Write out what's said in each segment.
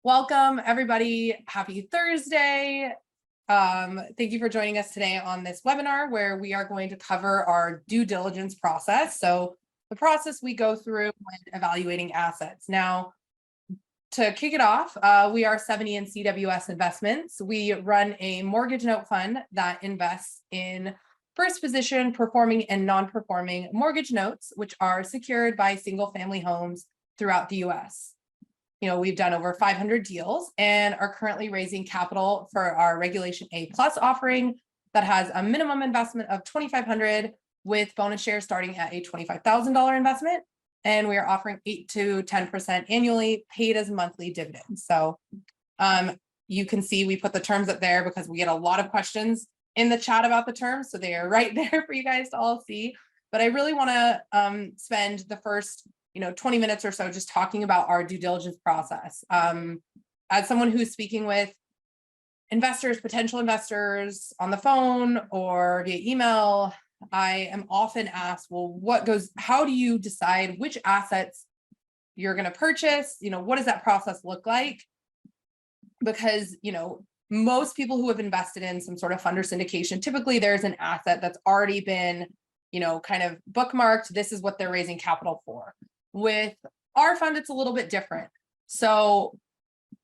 Welcome, everybody. Happy Thursday. Thank you for joining us today on this webinar where we are going to cover our due diligence process. So the process we go through when evaluating assets. Now, to kick it off, we are 70 and CWS Investments. We run a mortgage note fund that invests in first position performing and non-performing mortgage notes, which are secured by single family homes throughout the US. We've done over 500 deals and are currently raising capital for our Regulation A plus offering that has a minimum investment of $2,500 with bonus shares starting at a $25,000 investment. And we are offering 8 to 10% annually paid as monthly dividends. So you can see we put the terms up there because we get a lot of questions in the chat about the terms. So they are right there for you guys to all see. But I really want to spend the first 20 minutes or so just talking about our due diligence process. As someone who's speaking with investors, potential investors on the phone or via email, I am often asked, well, how do you decide which assets you're going to purchase? What does that process look like? Because, most people who have invested in some sort of fund or syndication, typically there's an asset that's already been, kind of bookmarked. This is what they're raising capital for. With our fund, it's a little bit different. So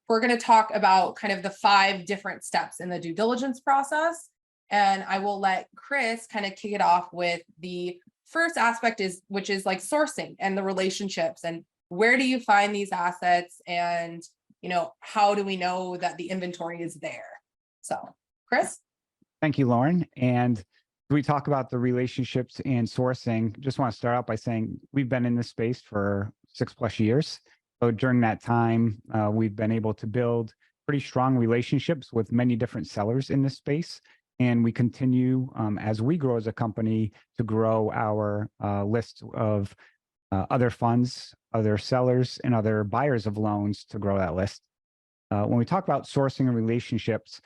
we're going to talk about kind of the 5 different steps in the due diligence process. And I will let Chris kind of kick it off with the first aspect which is like sourcing and the relationships and where do you find these assets and, how do we know that the inventory is there? So Chris. Thank you, Lauren. And we talk about the relationships and sourcing. Just want to start out by saying we've been in this space for 6+ years. So during that time, we've been able to build pretty strong relationships with many different sellers in this space. And we continue, as we grow as a company, to grow our list of other funds, other sellers, and other buyers of loans to grow that list. When we talk about sourcing and relationships,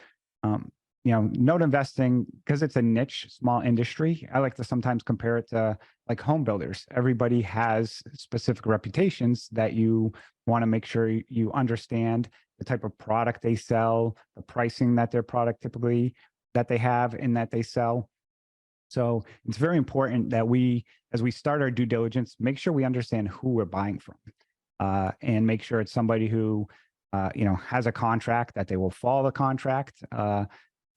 note investing, because it's a niche, small industry, I like to sometimes compare it to like home builders. Everybody has specific reputations that you want to make sure you understand the type of product they sell, the pricing that their product typically that they have and that they sell. So it's very important that we, as we start our due diligence, make sure we understand who we're buying from and make sure it's somebody who, has a contract, that they will follow the contract.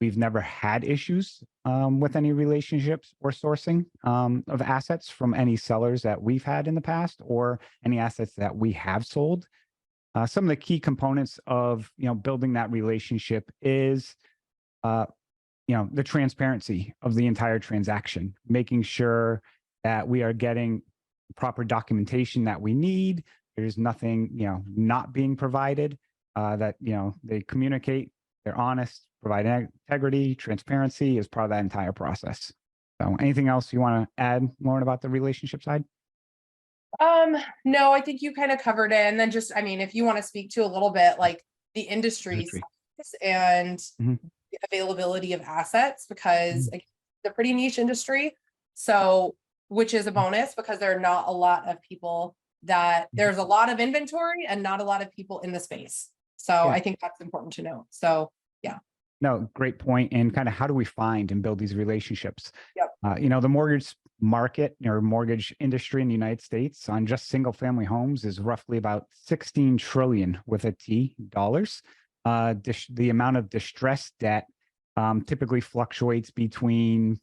We've never had issues with any relationships or sourcing of assets from any sellers that we've had in the past or any assets that we have sold. Some of the key components of building that relationship is the transparency of the entire transaction, making sure that we are getting proper documentation that we need. There's nothing not being provided. That they communicate, they're honest, provide integrity, transparency as part of that entire process. So anything else you want to add, Lauren, about the relationship side? No, I think you kind of covered it. And then just, if you want to speak to a little bit like the industry and the availability of assets, because again, it's a pretty niche industry. So, which is a bonus because there are not a lot of people there's a lot of inventory and not a lot of people in the space. So I think that's important to know. So yeah. No, great point. And kind of how do we find and build these relationships? Yep. The mortgage market or mortgage industry in the United States on just single family homes is roughly about 16 trillion with a T dollars. The amount of distressed debt typically fluctuates between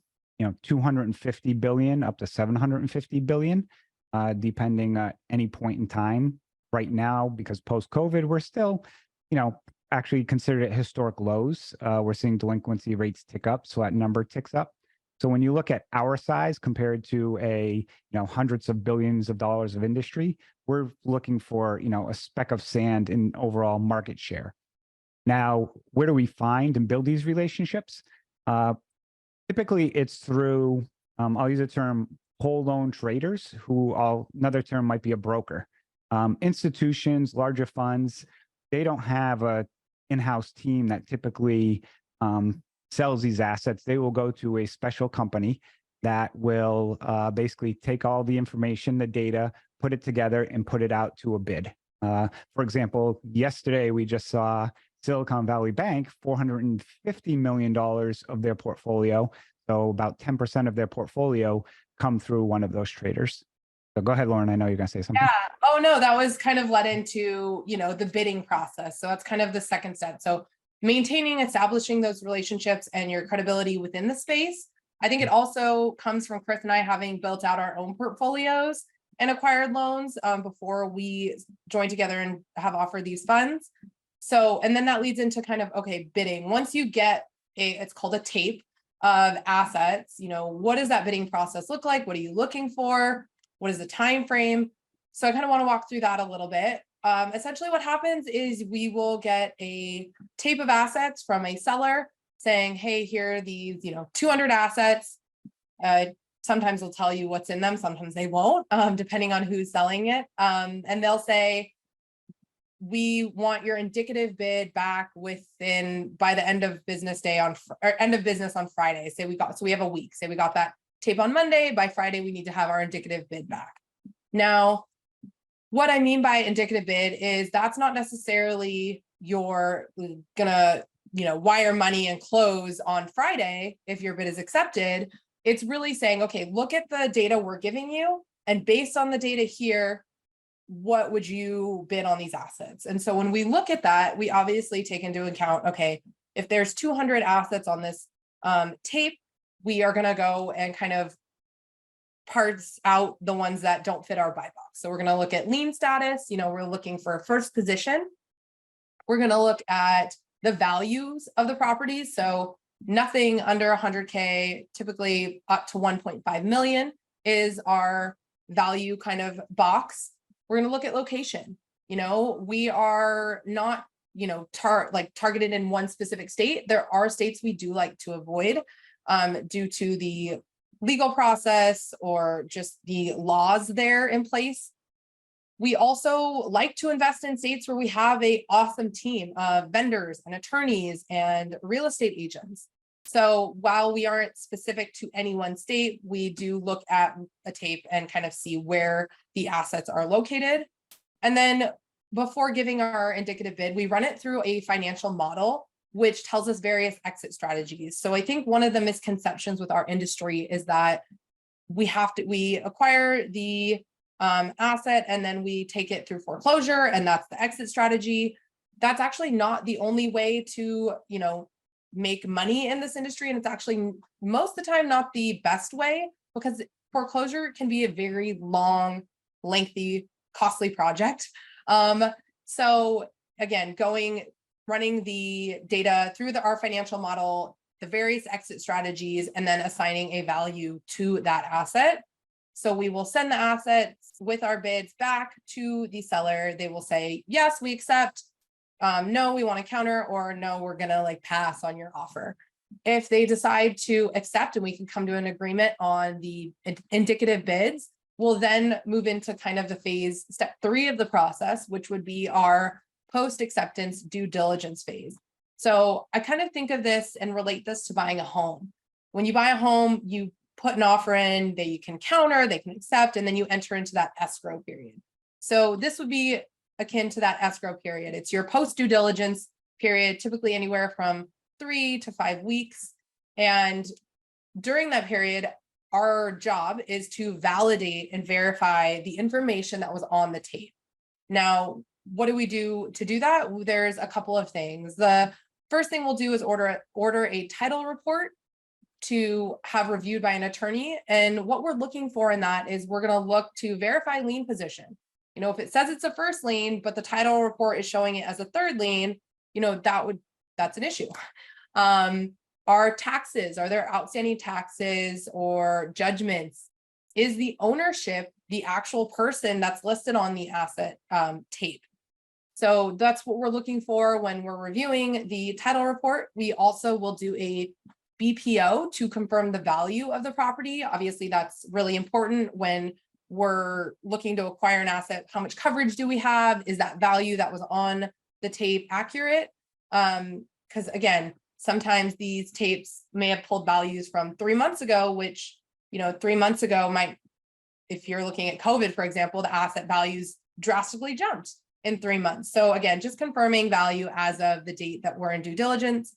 250 billion up to 750 billion, depending at any point in time. Right now, because post-COVID, we're still, actually considered at historic lows. We're seeing delinquency rates tick up, so that number ticks up. So when you look at our size compared to a hundreds of billions of dollars of industry, we're looking for a speck of sand in overall market share. Now, where do we find and build these relationships? Typically, it's through I'll use the term whole loan traders, another term might be a broker. Institutions, larger funds, they don't have a in-house team that typically sells these assets. They will go to a special company that will basically take all the information, the data, put it together and put it out to a bid. For example, yesterday we just saw Silicon Valley Bank, $450 million of their portfolio, so about 10% of their portfolio, come through one of those traders. So go ahead, Lauren. I know you're going to say something. Yeah. Oh, no, that was kind of led into, the bidding process. So that's kind of the second step. So maintaining, establishing those relationships and your credibility within the space. I think it also comes from Chris and I having built out our own portfolios and acquired loans before we joined together and have offered these funds. So, and then that leads into kind of, okay, bidding. Once you get it's called a tape of assets, what does that bidding process look like? What are you looking for? What is the time frame? So I kind of want to walk through that a little bit. Essentially what happens is we will get a tape of assets from a seller saying, hey, here are these, 200 assets. Sometimes they'll tell you what's in them. Sometimes they won't, depending on who's selling it. And they'll say, we want your indicative bid back by the end of business day end of business on Friday. So we have a week. Say we got that tape on Monday. By Friday, we need to have our indicative bid back. Now, what I mean by indicative bid is that's not necessarily you're gonna, wire money and close on Friday if your bid is accepted. It's really saying, okay, look at the data we're giving you, and based on the data here, what would you bid on these assets? And so when we look at that, we obviously take into account, okay, if there's 200 assets on this tape, we are going to go and kind of parse out the ones that don't fit our buy box. So we're going to look at lien status. We're looking for first position. We're going to look at the values of the properties. So nothing under 100K, typically up to 1.5 million is our value kind of box. We're going to look at location. We are not, targeted in one specific state. There are states we do like to avoid due to the legal process or just the laws there in place. We also like to invest in states where we have an awesome team of vendors and attorneys and real estate agents. So while we aren't specific to any one state, we do look at a tape and kind of see where the assets are located. And then before giving our indicative bid, we run it through a financial model, which tells us various exit strategies. So I think one of the misconceptions with our industry is that we acquire the asset and then we take it through foreclosure, and that's the exit strategy. That's actually not the only way to, make money in this industry. And it's actually most of the time not the best way, because foreclosure can be a very long, lengthy, costly project. So again, running the data through our financial model, the various exit strategies, and then assigning a value to that asset. So we will send the assets with our bids back to the seller. They will say, yes, we accept. No, we want to counter, or no, we're going to pass on your offer. If they decide to accept and we can come to an agreement on the indicative bids, we'll then move into kind of the step 3 of the process, which would be our post-acceptance due diligence phase. So I kind of think of this and relate this to buying a home. When you buy a home, you put an offer in, they can counter, they can accept, and then you enter into that escrow period. So this would be akin to that escrow period. It's your post due diligence period, typically anywhere from 3 to 5 weeks. And during that period, our job is to validate and verify the information that was on the tape. Now, what do we do to do that? There's a couple of things. The first thing we'll do is order a title report to have reviewed by an attorney. And what we're looking for in that is we're going to look to verify lien position. If it says it's a first lien, but the title report is showing it as a third lien, that's an issue. Our taxes, are there outstanding taxes or judgments? Is the ownership the actual person that's listed on the asset tape? So that's what we're looking for when we're reviewing the title report. We also will do a BPO to confirm the value of the property. Obviously, that's really important when we're looking to acquire an asset. How much coverage do we have? Is that value that was on the tape accurate? Because again, sometimes these tapes may have pulled values from 3 months ago, which, 3 months ago if you're looking at COVID, for example, the asset values drastically jumped. in 3 months. So again, just confirming value as of the date that we're in due diligence.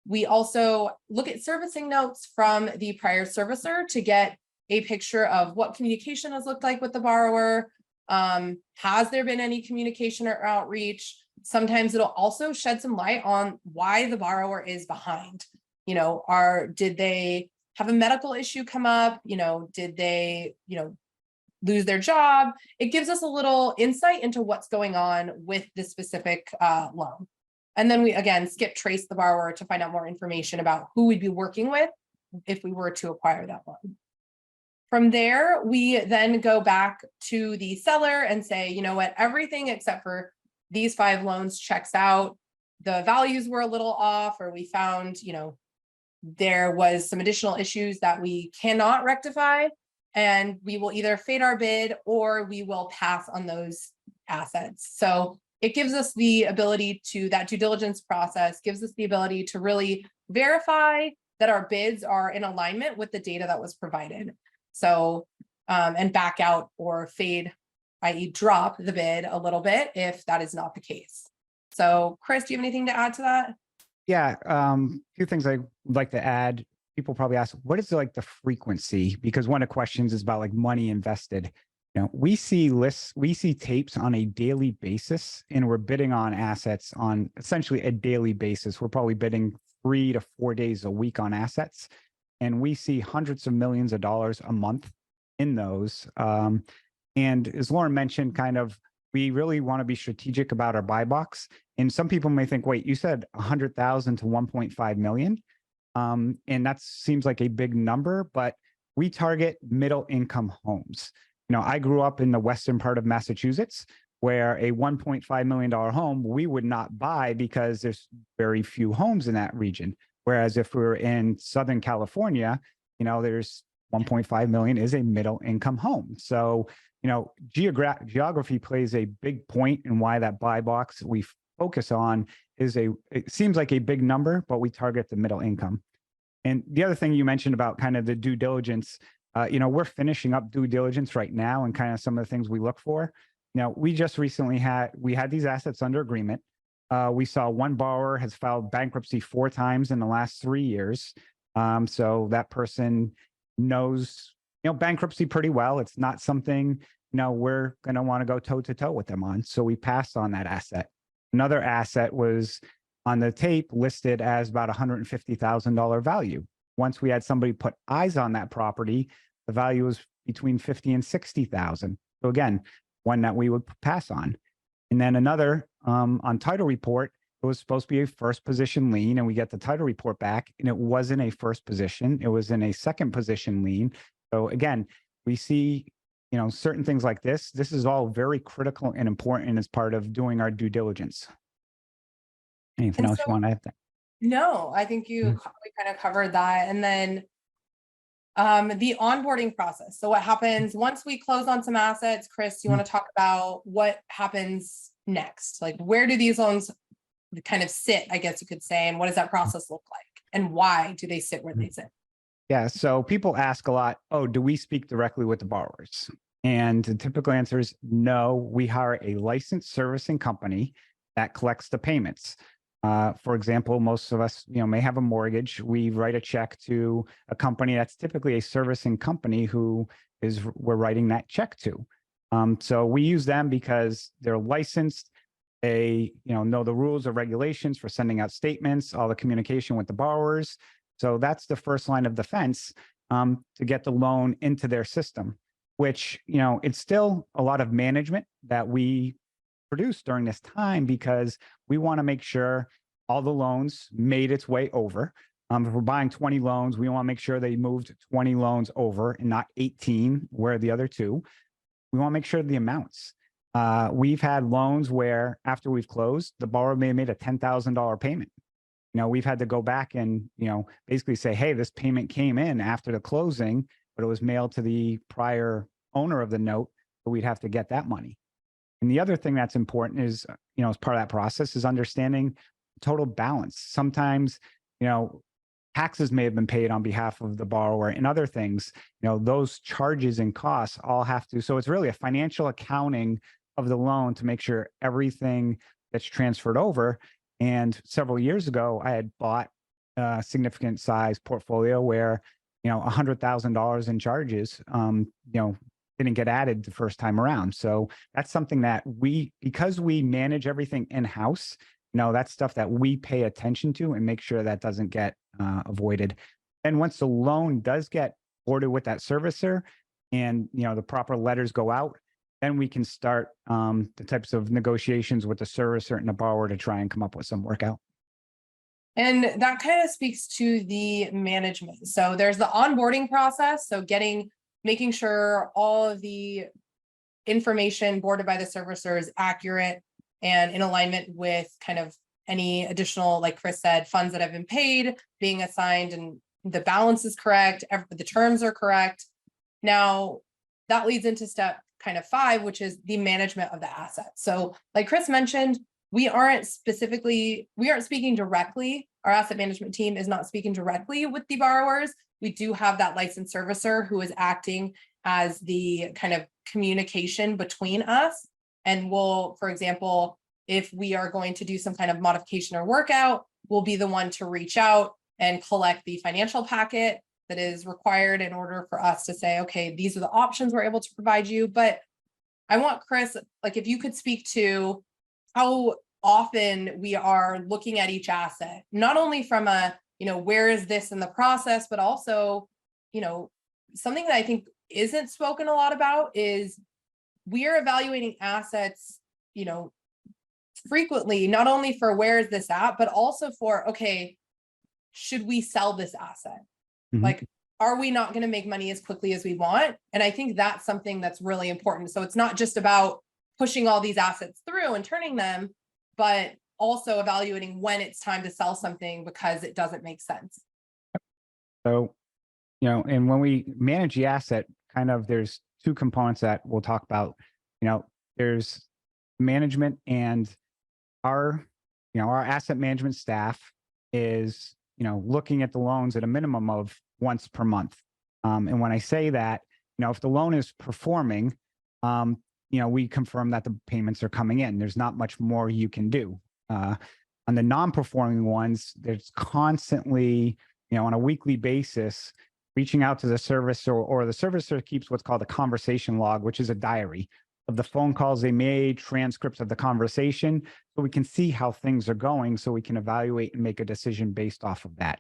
We also look at servicing notes from the prior servicer to get a picture of what communication has looked like with the borrower. Has there been any communication or outreach? Sometimes it'll also shed some light on why the borrower is behind. Did they have a medical issue come up? Did they, lose their job? It gives us a little insight into what's going on with the specific loan. And then we, again, skip trace the borrower to find out more information about who we'd be working with if we were to acquire that loan. From there, we then go back to the seller and say, you know what, everything except for these 5 loans checks out. The values were a little off, or we found, there was some additional issues that we cannot rectify. And we will either fade our bid or we will pass on those assets. So it gives us the ability to, that due diligence process gives us the ability to really verify that our bids are in alignment with the data that was provided. So, and back out or fade, i.e. drop the bid a little bit if that is not the case. So Chris, do you have anything to add to that? Yeah, a few things I would like to add. People probably ask, what is like the frequency? Because one of the questions is about like money invested. We see lists, we see tapes on a daily basis, and we're bidding on assets on essentially a daily basis. We're probably bidding 3 to 4 days a week on assets, and we see hundreds of millions of dollars a month in those. And as Lauren mentioned, we really want to be strategic about our buy box. And some people may think, wait, you said 100,000 to 1.5 million. And that seems like a big number, but we target middle income homes. I grew up in the western part of Massachusetts, where a $1.5 million home we would not buy because there's very few homes in that region. Whereas if we were in Southern California, there's 1.5 million is a middle income home. So, geography plays a big point in why that buy box we focus on it seems like a big number, but we target the middle income. And the other thing you mentioned about kind of the due diligence, we're finishing up due diligence right now and kind of some of the things we look for. We just recently had these assets under agreement. We saw one borrower has filed bankruptcy 4 times in the last 3 years. So that person knows, bankruptcy pretty well. It's not something, we're going to want to go toe to toe with them on. So we passed on that asset. Another asset was on the tape listed as about $150,000 value. Once we had somebody put eyes on that property, the value was between 50 and 60,000. So again, one that we would pass on. And then another on title report, it was supposed to be a first position lien, and we get the title report back, and it wasn't a first position. It was in a second position lien. So again, we see, certain things like this. This is all very critical and important as part of doing our due diligence. Anything else you want to add? No, I think we kind of covered that. And then the onboarding process. So what happens once we close on some assets? Chris, you want to talk about what happens next? Like, where do these loans kind of sit, I guess you could say, and what does that process look like? And why do they sit where they sit? Yeah, so people ask a lot, do we speak directly with the borrowers? And the typical answer is no, we hire a licensed servicing company that collects the payments. For example, most of us, may have a mortgage. We write a check to a company that's typically a servicing company who we're writing that check to. So we use them because they're licensed. They, know the rules or regulations for sending out statements, all the communication with the borrowers. So that's the first line of defense to get the loan into their system, which, it's still a lot of management that we produce during this time because we want to make sure all the loans made its way over. If we're buying 20 loans, we want to make sure they moved 20 loans over and not 18, where the other 2. We want to make sure the amounts. We've had loans where after we've closed, the borrower may have made a $10,000 payment. We've had to go back and, basically say, hey, this payment came in after the closing, but it was mailed to the prior owner of the note, but we'd have to get that money. And the other thing that's important is, as part of that process is understanding total balance. Sometimes, taxes may have been paid on behalf of the borrower and other things, those charges and costs all have to. So it's really a financial accounting of the loan to make sure everything gets transferred over. And several years ago, I had bought a significant size portfolio where, $100,000 in charges, didn't get added the first time around. So that's something that because we manage everything in-house, that's stuff that we pay attention to and make sure that doesn't get avoided. And once the loan does get ordered with that servicer and, the proper letters go out, then we can start the types of negotiations with the servicer and the borrower to try and come up with some workout. And that kind of speaks to the management. So there's the onboarding process. So making sure all of the information boarded by the servicer is accurate and in alignment with kind of any additional, like Chris said, funds that have been paid, being assigned, and the balance is correct, the terms are correct. Now, that leads into step kind of 5, which is the management of the asset. So like Chris mentioned, we aren't speaking directly. Our asset management team is not speaking directly with the borrowers. We do have that licensed servicer who is acting as the kind of communication between us. And we'll, for example, if we are going to do some kind of modification or workout, we'll be the one to reach out and collect the financial packet that is required in order for us to say, okay, these are the options we're able to provide you. But I want Chris, like, if you could speak to how often we are looking at each asset, not only from a, where is this in the process, but also, something that I think isn't spoken a lot about is we are evaluating assets, frequently, not only for where is this at, but also for, okay, should we sell this asset? Mhm. Like, are we not going to make money as quickly as we want? And I think that's something that's really important. So it's not just about pushing all these assets through and turning them, but also evaluating when it's time to sell something because it doesn't make sense. So, and when we manage the asset, kind of there's 2 components that we'll talk about. There's management, and our asset management staff is, looking at the loans at a minimum of once per month. And when I say that, if the loan is performing, we confirm that the payments are coming in. There's not much more you can do. On the non-performing ones, there's constantly, on a weekly basis, reaching out to the servicer, or the servicer keeps what's called a conversation log, which is a diary of the phone calls they made, transcripts of the conversation, so we can see how things are going, so we can evaluate and make a decision based off of that.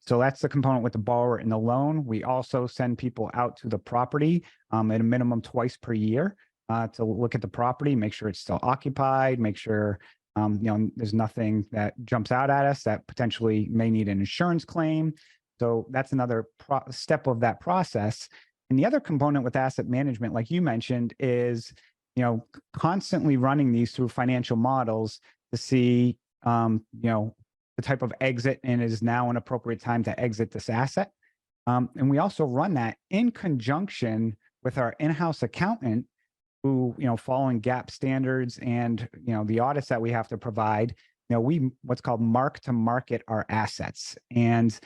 So that's the component with the borrower and the loan. We also send people out to the property at a minimum twice per year to look at the property, make sure it's still occupied, make sure there's nothing that jumps out at us that potentially may need an insurance claim. So that's another step of that process. And the other component with asset management, like you mentioned, is constantly running these through financial models to see the type of exit, and is now an appropriate time to exit this asset. And we also run that in conjunction with our in-house accountant, who, following GAAP standards and, the audits that we have to provide, we what's called mark to market our assets. And,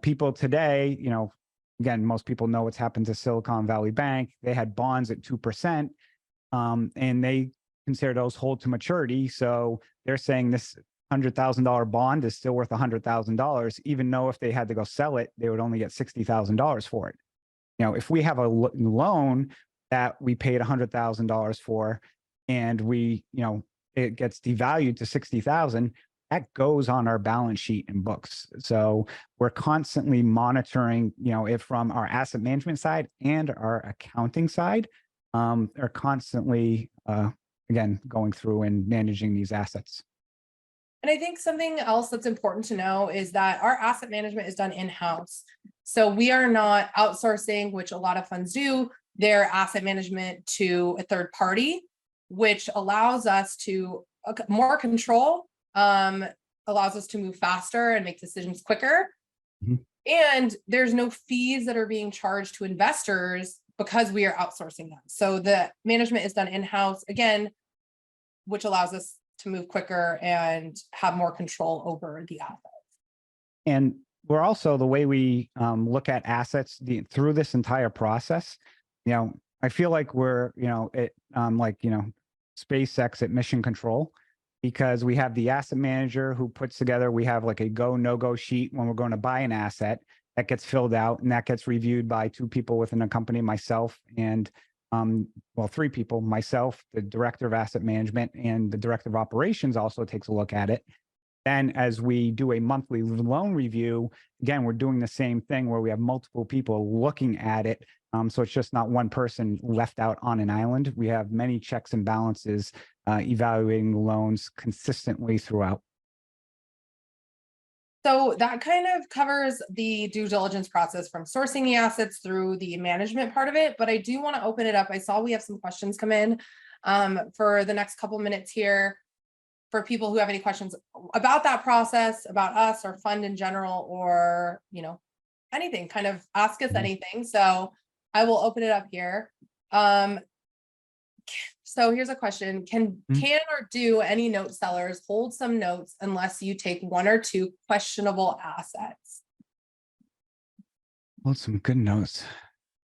people today, again, most people know what's happened to Silicon Valley Bank. They had bonds at 2%, and they consider those hold to maturity. So they're saying this $100,000 bond is still worth $100,000, even though if they had to go sell it, they would only get $60,000 for it. If we have a loan that we paid $100,000 for, and it gets devalued to 60,000, that goes on our balance sheet and books. So we're constantly monitoring, it from our asset management side and our accounting side, are constantly, again, going through and managing these assets. And I think something else that's important to know is that our asset management is done in-house. So we are not outsourcing, which a lot of funds do, their asset management to a third party, which allows us to more control, allows us to move faster and make decisions quicker. Mm-hmm. And there's no fees that are being charged to investors because we are outsourcing them. So the management is done in-house, again, which allows us to move quicker and have more control over the assets. And we're also, the way we look at assets through this entire process, I feel like we're, like, SpaceX at mission control, because we have the asset manager who puts together, we have like a go, no-go sheet when we're going to buy an asset that gets filled out, and that gets reviewed by 2 people within a company, myself and, 3 people, myself, the director of asset management, and the director of operations also takes a look at it. Then as we do a monthly loan review, again, we're doing the same thing where we have multiple people looking at it. So it's just not one person left out on an island. We have many checks and balances evaluating the loans consistently throughout. So that kind of covers the due diligence process from sourcing the assets through the management part of it. But I do want to open it up. I saw we have some questions come in for the next couple minutes here. For people who have any questions about that process, about us or fund in general, or, anything, kind of ask us anything. So I will open it up here. So here's a question. Can or do any note sellers hold some notes unless you take 1 or 2 questionable assets? Hold some good notes.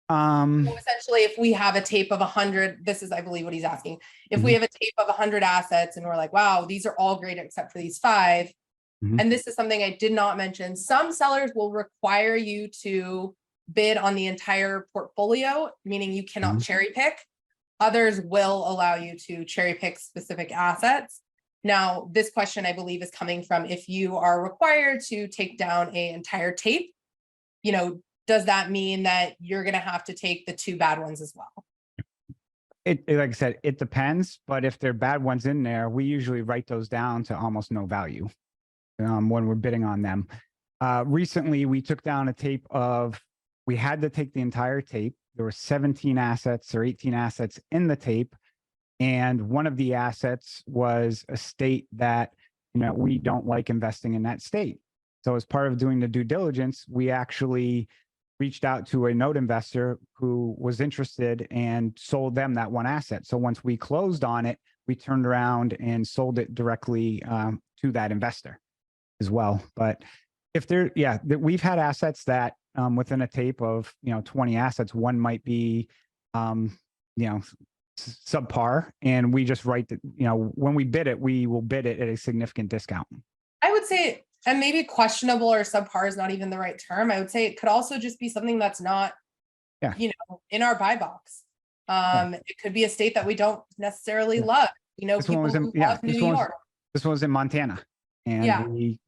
So essentially, if we have a tape of 100, this is, I believe, what he's asking. If we have a tape of 100 assets and we're like, wow, these are all great except for these 5. And this is something I did not mention. Some sellers will require you to bid on the entire portfolio, meaning you cannot cherry pick. Others will allow you to cherry pick specific assets. Now, this question, I believe, is coming from if you are required to take down an entire tape, does that mean that you're going to have to take the 2 bad ones as well? Like I said, it depends, but if there are bad ones in there, we usually write those down to almost no value when we're bidding on them. Recently, we took down a tape we had to take the entire tape. There were 17 assets or 18 assets in the tape. And one of the assets was a state that, we don't like investing in that state. So as part of doing the due diligence, we actually reached out to a note investor who was interested and sold them that one asset. So once we closed on it, we turned around and sold it directly to that investor as well. But if we've had assets that within a tape of 20 assets, one might be subpar, and we just write that when we bid it, we will bid it at a significant discount. I would say, and maybe questionable or subpar is not even the right term. I would say it could also just be something that's not, in our buy box. It could be a state that we don't necessarily love. People who love New York. This one was in Montana, and we,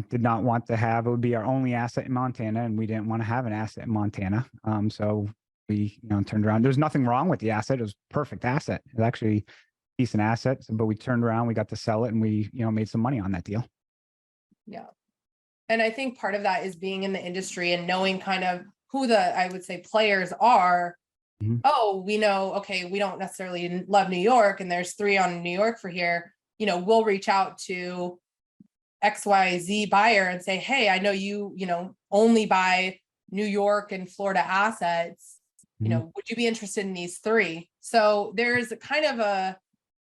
did not want to have, it would be our only asset in Montana, and we didn't want to have an asset in Montana. So we, turned around. There's nothing wrong with the asset. It was a perfect asset. It was actually a decent asset, but we turned around, we got to sell it, and we, made some money on that deal. Yeah. And I think part of that is being in the industry and knowing kind of who I would say players are. Oh, we know, okay, we don't necessarily love New York, and there's 3 on New York for here. We'll reach out to XYZ buyer and say, hey, I know you, only buy New York and Florida assets. Would you be interested in these 3? So there's a kind of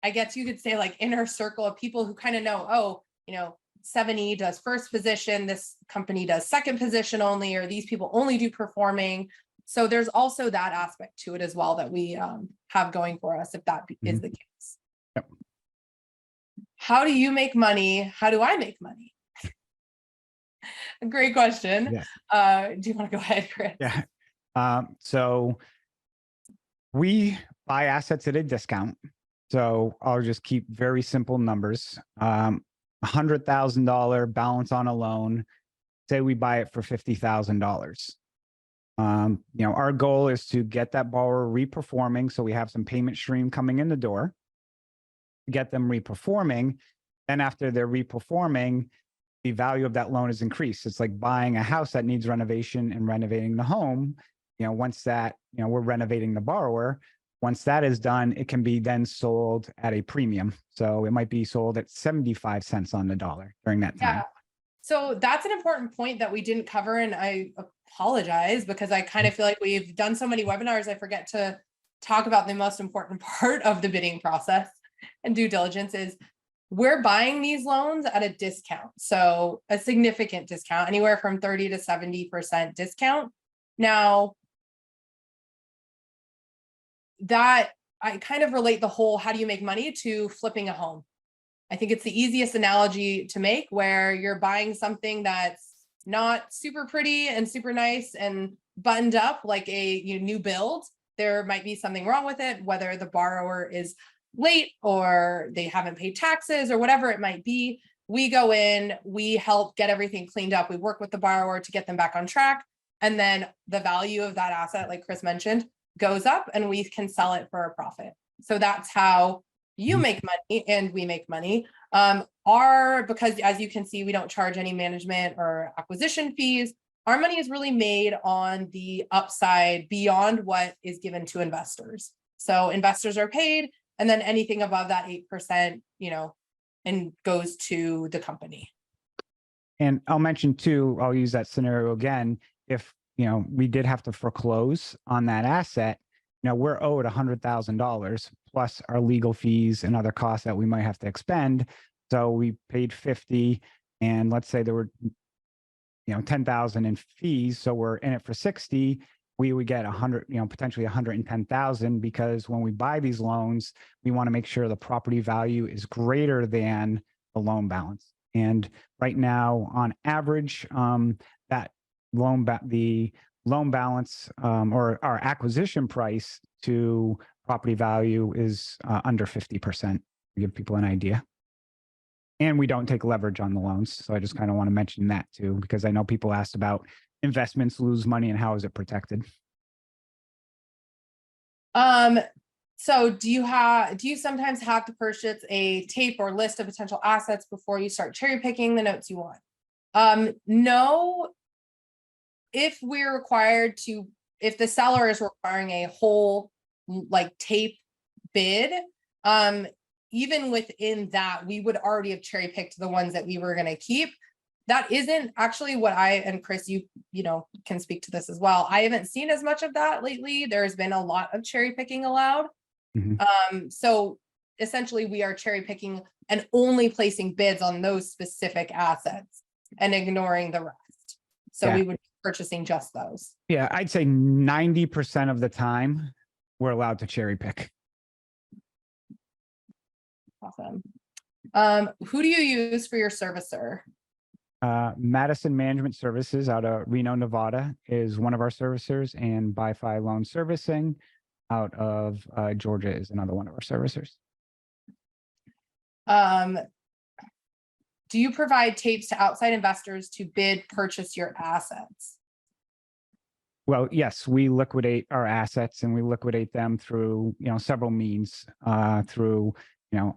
I guess you could say, like, inner circle of people who kind of know, 7E does first position, this company does second position only, or these people only do performing. So there's also that aspect to it as well that we have going for us, if that is the case. Yep. How do you make money? How do I make money? A great question. Yes. Do you want to go ahead, Chris? Yeah. So we buy assets at a discount. So I'll just keep very simple numbers. $100,000 balance on a loan. Say we buy it for $50,000. Our goal is to get that borrower reperforming, so we have some payment stream coming in the door. Get them reperforming. Then after they're reperforming, the value of that loan is increased. It's like buying a house that needs renovation and renovating the home. Once that, we're renovating the borrower. Once that is done, it can be then sold at a premium. So it might be sold at 75 cents on the dollar during that time. Yeah. So that's an important point that we didn't cover. And I apologize because I kind of feel like we've done so many webinars, I forget to talk about the most important part of the bidding process and due diligence is we're buying these loans at a discount. So a significant discount, anywhere from 30 to 70% discount. Now, that I kind of relate the whole how do you make money to flipping a home. I think it's the easiest analogy to make, where you're buying something that's not super pretty and super nice and buttoned up like a new build. There might be something wrong with it, whether the borrower is late or they haven't paid taxes or whatever it might be. We go in, we help get everything cleaned up. We work with the borrower to get them back on track. And then the value of that asset, like Chris mentioned, goes up and we can sell it for a profit. So that's how you make money and we make money. Because as you can see, we don't charge any management or acquisition fees. Our money is really made on the upside beyond what is given to investors. So investors are paid, and then anything above that 8%, and goes to the company. And I'll mention too, I'll use that scenario again. If, we did have to foreclose on that asset, we're owed $100,000 plus our legal fees and other costs that we might have to expend. So we paid 50, and let's say there were, 10,000 in fees. So we're in it for 60. We would get 100, potentially 110,000, because when we buy these loans, we want to make sure the property value is greater than the loan balance. And right now, on average, that the loan balance or our acquisition price to property value is under 50%, to give people an idea. And we don't take leverage on the loans. So I just kind of want to mention that too, because I know people asked about investments lose money and how is it protected. So do you sometimes have to purchase a tape or list of potential assets before you start cherry picking the notes you want? No. If the seller is requiring a whole tape bid, even within that, we would already have cherry picked the ones that we were going to keep. That isn't actually what and Chris, you can speak to this as well. I haven't seen as much of that lately. There's been a lot of cherry picking allowed. Mm-hmm. So essentially we are cherry picking and only placing bids on those specific assets and ignoring the rest. So we would be purchasing just those. Yeah, I'd say 90% of the time we're allowed to cherry pick. Awesome. Who do you use for your servicer? Madison Management Services out of Reno, Nevada is one of our servicers, and BiFi Loan Servicing out of Georgia is another one of our servicers. Do you provide tapes to outside investors to purchase your assets? Well, yes, we liquidate our assets, and we liquidate them through, several means, through,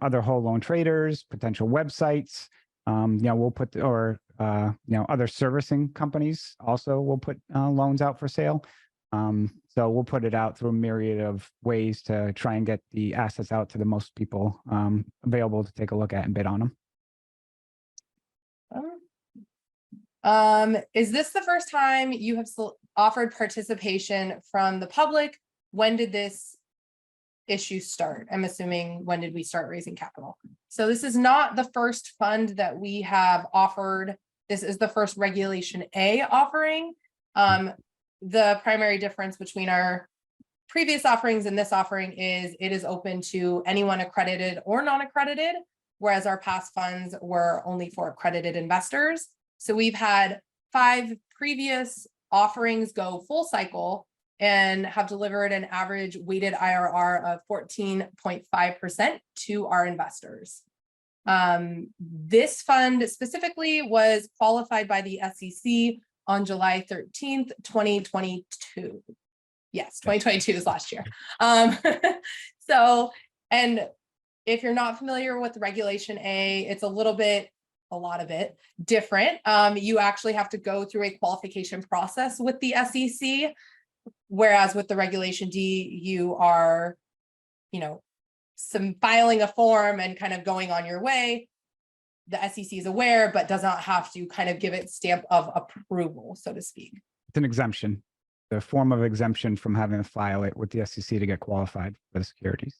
other whole loan traders, potential websites. We'll put, other servicing companies also will put loans out for sale. So we'll put it out through a myriad of ways to try and get the assets out to the most people available to take a look at and bid on them. Is this the first time you have offered participation from the public? When did this issue start? I'm assuming, when did we start raising capital? So this is not the first fund that we have offered. This is the first Regulation A offering. The primary difference between our previous offerings and this offering is it is open to anyone accredited or non-accredited, whereas our past funds were only for accredited investors. So we've had 5 previous offerings go full cycle and have delivered an average weighted IRR of 14.5% to our investors. This fund specifically was qualified by the SEC on July 13th, 2022. Yes, 2022 is last year. And if you're not familiar with Regulation A, it's a lot of it different. You actually have to go through a qualification process with the SEC, whereas with the Regulation D, you are, filing a form and kind of going on your way. The SEC is aware, but does not have to kind of give it stamp of approval, so to speak. It's an exemption, the form of exemption from having to file it with the SEC to get qualified for the securities.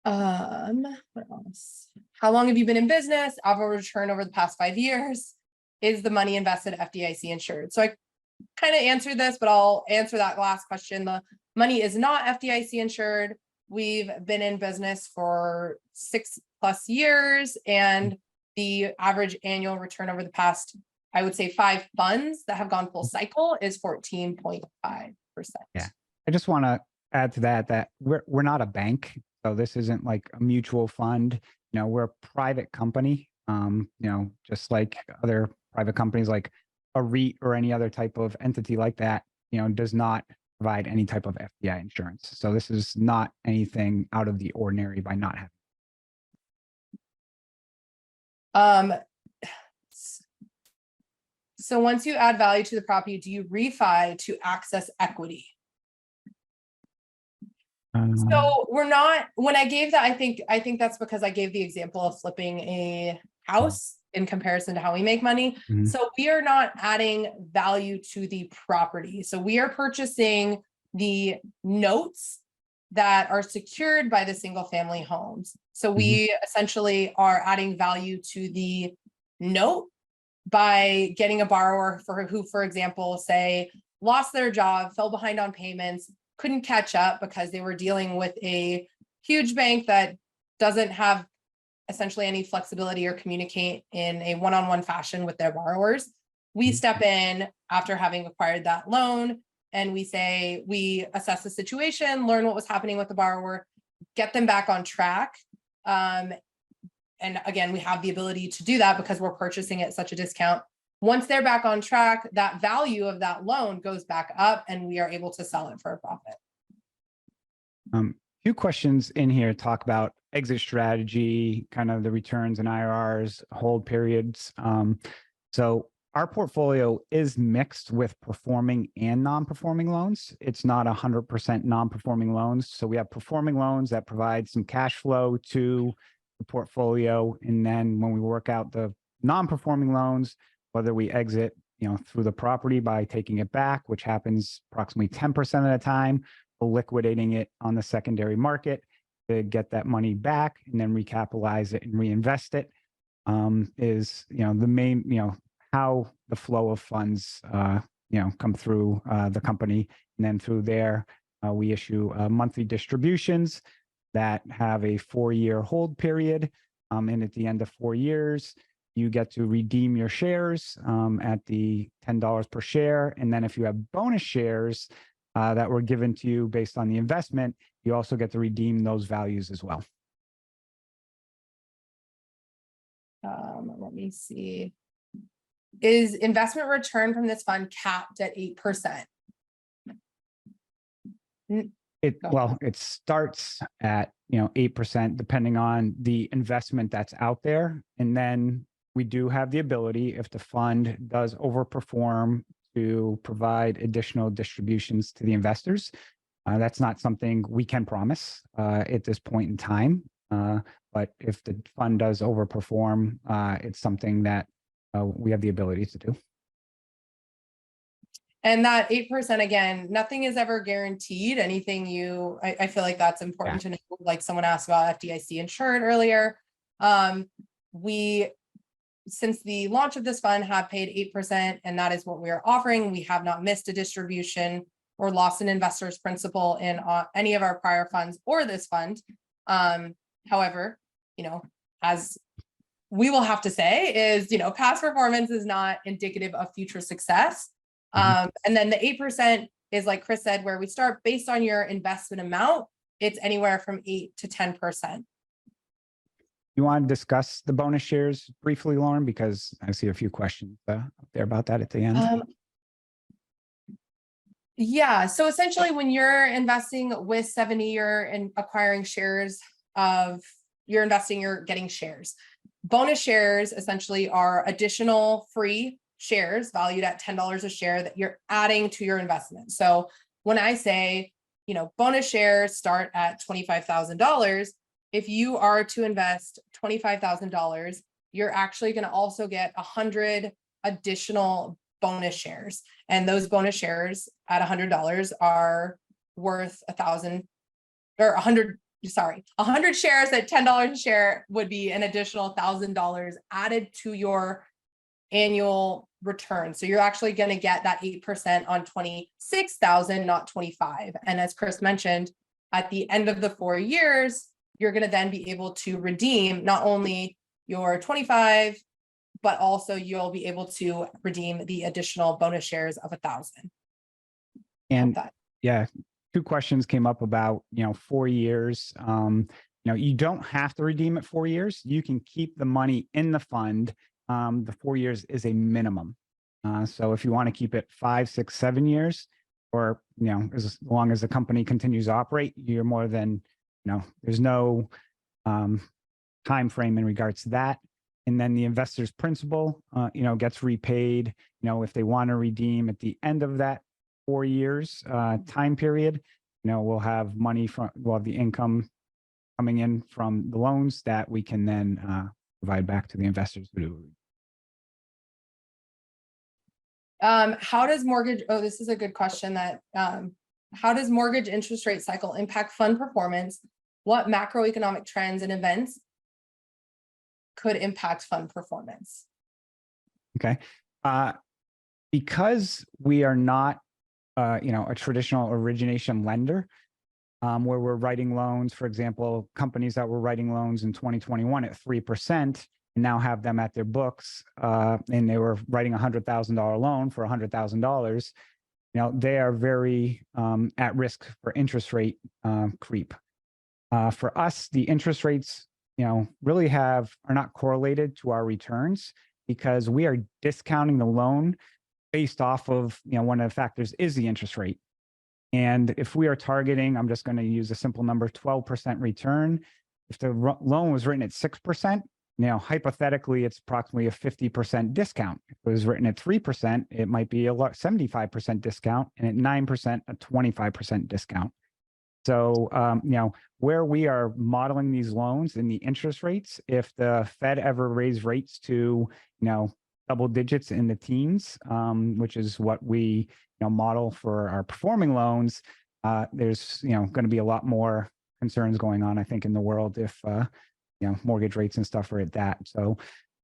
What else? How long have you been in business? Average return over the past 5 years? Is the money invested FDIC insured? So kind of answered this, but I'll answer that last question. The money is not FDIC insured. We've been in business for 6+ years, and the average annual return over the past, I would say, 5 funds that have gone full cycle is 14.5%. Yeah. I just want to add to that we're not a bank. So this isn't like a mutual fund. We're a private company. Just like other private companies, like a REIT or any other type of entity like that, does not provide any type of FDI insurance. So this is not anything out of the ordinary by not having. So once you add value to the property, do you refi to access equity? So we're not, when I gave that, I think that's because I gave the example of flipping a house in comparison to how we make money. Mhm. So we are not adding value to the property. So we are purchasing the notes that are secured by the single family homes. So we essentially are adding value to the note by getting a borrower who, for example, say, lost their job, fell behind on payments, couldn't catch up because they were dealing with a huge bank that doesn't have essentially any flexibility or communicate in a one-on-one fashion with their borrowers. We step in after having acquired that loan, and we assess the situation, learn what was happening with the borrower, get them back on track. And again, we have the ability to do that because we're purchasing at such a discount. Once they're back on track, that value of that loan goes back up and we are able to sell it for a profit. Few questions in here talk about exit strategy, kind of the returns and IRRs, hold periods. So our portfolio is mixed with performing and non-performing loans. It's not 100% non-performing loans. So we have performing loans that provide some cash flow to the portfolio. And then when we work out the non-performing loans, whether we exit, through the property by taking it back, which happens approximately 10% of the time, or liquidating it on the secondary market to get that money back and then recapitalize it and reinvest it, is, the main, how the flow of funds, come through the company. And then through there, we issue monthly distributions that have a 4-year hold period. And at the end of 4 years, you get to redeem your shares at the $10 per share. And then if you have bonus shares that were given to you based on the investment, you also get to redeem those values as well. Let me see. Is investment return from this fund capped at 8%? It starts at 8% depending on the investment that's out there, and then we do have the ability, if the fund does overperform, to provide additional distributions to the investors. That's not something we can promise at this point in time, but if the fund does overperform, it's something that we have the ability to do. And that 8%, again, nothing is ever guaranteed. Anything I feel like that's important to know. Like someone asked about FDIC insured earlier. We, since the launch of this fund, have paid 8%, and that is what we are offering. We have not missed a distribution or lost an investor's principal in any of our prior funds or this fund. However, as we will have to say is, past performance is not indicative of future success. And then the 8% is, like Chris said, where we start based on your investment amount. It's anywhere from 8 to 10%. You want to discuss the bonus shares briefly, Lauren, because I see a few questions up there about that at the end. Yeah. So essentially, when you're investing with 70, you're acquiring shares of, you're getting shares. Bonus shares essentially are additional free shares valued at $10 a share that you're adding to your investment. So when I say, bonus shares start at $25,000, if you are to invest $25,000, you're actually going to also get 100 additional bonus shares. And those bonus shares at $100 are worth 1,000 or 100. Sorry, 100 shares at $10 a share would be an additional $1,000 added to your annual return. So you're actually going to get that 8% on 26,000, not 25. And as Chris mentioned, at the end of the 4 years, you're going to then be able to redeem not only your 25, but also you'll be able to redeem the additional bonus shares of 1,000. And yeah, 2 questions came up about, 4 years. You don't have to redeem it 4 years. You can keep the money in the fund. The 4 years is a minimum. So if you want to keep it 5, 6, 7 years, or, as long as the company continues to operate, you're more than, there's no time frame in regards to that. And then the investor's principal, gets repaid, if they want to redeem at the end of that 4 years time period, we'll have money we'll have the income coming in from the loans that we can then provide back to the investors. How does mortgage, this is a good question that, how does mortgage interest rate cycle impact fund performance? What macroeconomic trends and events could impact fund performance? Okay. Because we are not, a traditional origination lender, where we're writing loans, for example, companies that were writing loans in 2021 at 3% and now have them at their books, and they were writing a $100,000 loan for $100,000, they are very at risk for interest rate creep. For us, the interest rates, really are not correlated to our returns because we are discounting the loan based off of, one of the factors is the interest rate. And if we are targeting, I'm just going to use a simple number, 12% return. If the loan was written at 6%, hypothetically, it's approximately a 50% discount. If it was written at 3%, it might be a 75% discount, and at 9%, a 25% discount. So, where we are modeling these loans and the interest rates, if the Fed ever raised rates to, double digits in the teens, which is what we model for our performing loans, there's going to be a lot more concerns going on, I think, in the world if mortgage rates and stuff are at that. So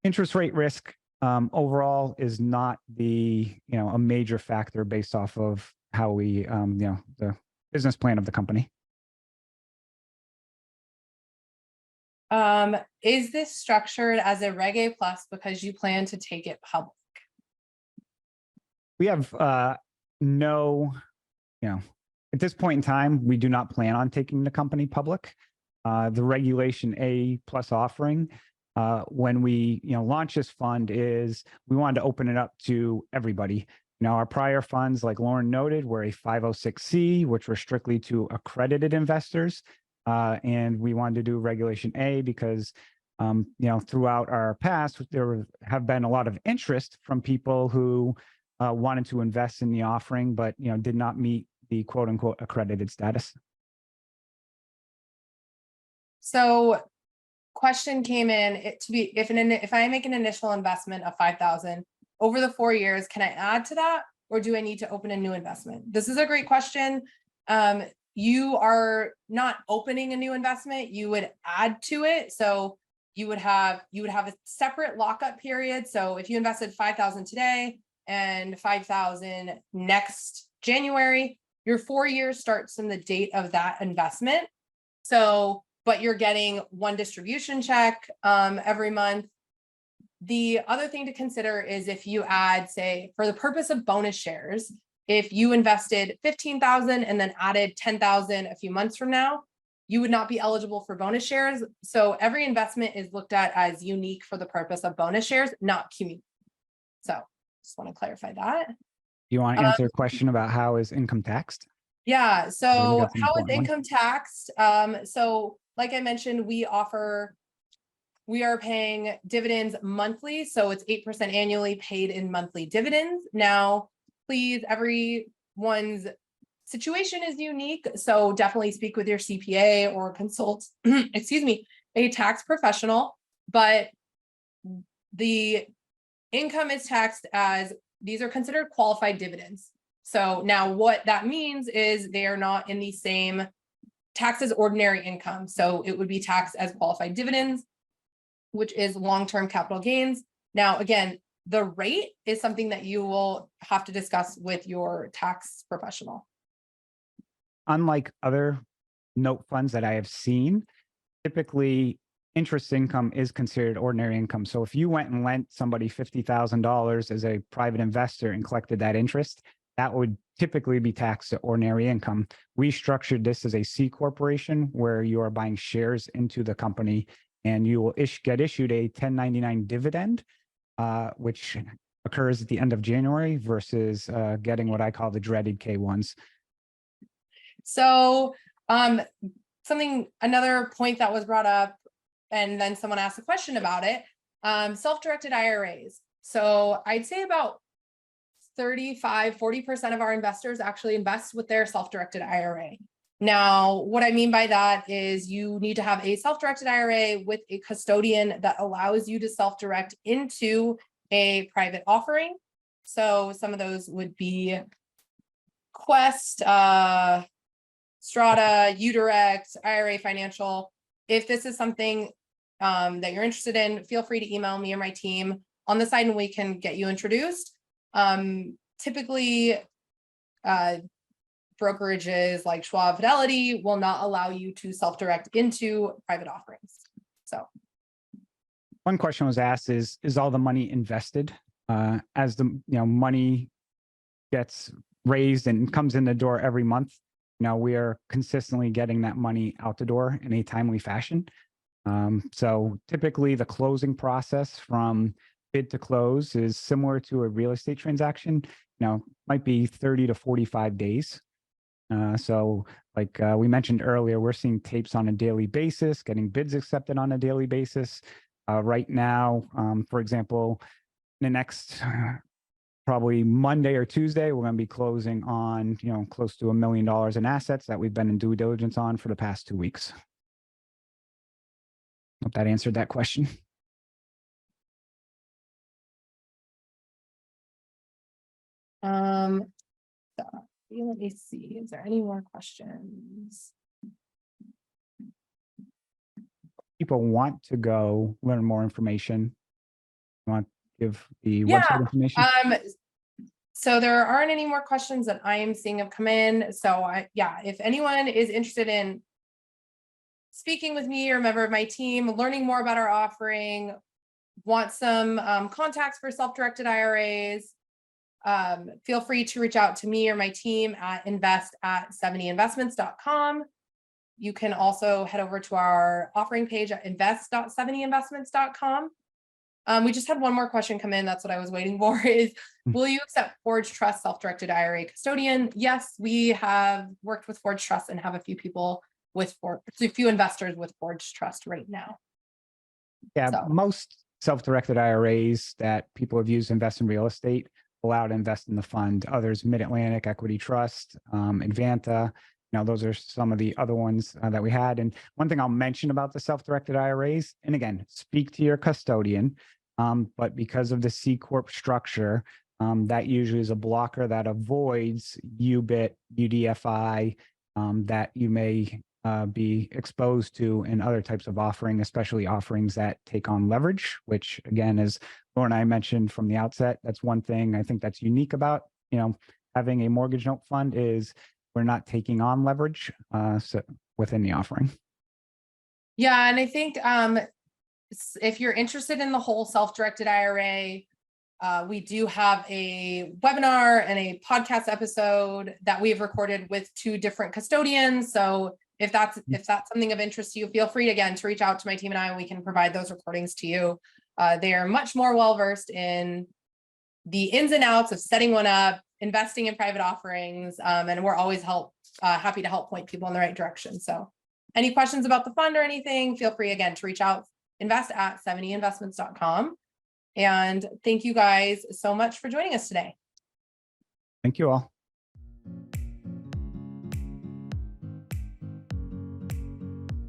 interest rate risk overall is not the a major factor based off of how we the business plan of the company. Is this structured as a Reg A plus because you plan to take it public? We have no, at this point in time, we do not plan on taking the company public. The Regulation A plus offering, when we launch this fund, is we wanted to open it up to everybody. Our prior funds, like Lauren noted, were a 506C, which were strictly to accredited investors. And we wanted to do Regulation A because, throughout our past, there have been a lot of interest from people who wanted to invest in the offering, but, did not meet the quote unquote accredited status. So question came in if I make an initial investment of 5,000 over the 4 years, can I add to that? Or do I need to open a new investment? This is a great question. You are not opening a new investment, you would add to it. So you would have a separate lockup period. So if you invested 5,000 today and 5,000 next January, your 4 years starts from the date of that investment. So, but you're getting one distribution check every month. The other thing to consider is if you add, say, for the purpose of bonus shares, if you invested 15,000 and then added 10,000 a few months from now, you would not be eligible for bonus shares. So every investment is looked at as unique for the purpose of bonus shares, not cumulative. So just want to clarify that. You want to answer a question about how is income taxed? Yeah. So how is income taxed? So like I mentioned, we are paying dividends monthly. So it's 8% annually paid in monthly dividends. Now, please, everyone's situation is unique. So definitely speak with your CPA or consult, a tax professional, but the income is taxed as these are considered qualified dividends. So now what that means is they are not in the same tax as ordinary income. So it would be taxed as qualified dividends, which is long-term capital gains. Now, again, The rate is something that you will have to discuss with your tax professional. Unlike other note funds that I have seen, typically interest income is considered ordinary income. So if you went and lent somebody $50,000 as a private investor and collected that interest, that would typically be taxed at ordinary income. We structured this as a C corporation where you are buying shares into the company, and you will get issued a 1099 dividend, which occurs at the end of January versus getting what I call the dreaded K1s. So another point that was brought up, and then someone asked a question about it, self-directed IRAs. So I'd say about 40% of our investors actually invest with their self-directed IRA. Now, what I mean by that is you need to have a self-directed IRA with a custodian that allows you to self-direct into a private offering. So some of those would be Quest, Strata, UDirect, IRA Financial. If this is something that you're interested in, feel free to email me or my team on the side and we can get you introduced. Typically, brokerages like Schwab, Fidelity will not allow you to self-direct into private offerings. So one question was asked is all the money invested? As the money gets raised and comes in the door every month, we are consistently getting that money out the door in a timely fashion. So typically the closing process from bid to close is similar to a real estate transaction, might be 30 to 45 days. So like we mentioned earlier, we're seeing tapes on a daily basis, getting bids accepted on a daily basis. Right now, for example, the next probably Monday or Tuesday, we're going to be closing on, close to $1 million in assets that we've been in due diligence on for the past 2 weeks. Hope that answered that question. Let me see, is there any more questions? People want to go learn more information. Want to give the website information? So there aren't any more questions that I am seeing have come in. So if anyone is interested in speaking with me or a member of my team, learning more about our offering, want some contacts for self-directed IRAs, feel free to reach out to me or my team at invest@70investments.com. You can also head over to our offering page at invest.70investments.com. We just had one more question come in. That's what I was waiting for is, will you accept Forge Trust self-directed IRA custodian? Yes, we have worked with Forge Trust and have a few people with a few investors with Forge Trust right now. Yeah, so most self-directed IRAs that people have used to invest in real estate allow to invest in the fund. Others, Mid-Atlantic Equity Trust, Advanta, those are some of the other ones that we had. And one thing I'll mention about the self-directed IRAs, and again, speak to your custodian, but because of the C Corp structure, that usually is a blocker that avoids UBIT, UDFI, that you may be exposed to in other types of offering, especially offerings that take on leverage, which again, as Laura and I mentioned from the outset, that's one thing I think that's unique about, having a mortgage note fund is we're not taking on leverage within the offering. Yeah, and I think if you're interested in the whole self-directed IRA, we do have a webinar and a podcast episode that we've recorded with 2 different custodians. So if that's something of interest to you, feel free to reach out to my team and I, and we can provide those recordings to you. They are much more well-versed in the ins and outs of setting one up, investing in private offerings, and we're always happy to help point people in the right direction. So any questions about the fund or anything, feel free again to reach out, invest@70investments.com. And thank you guys so much for joining us today. Thank you all.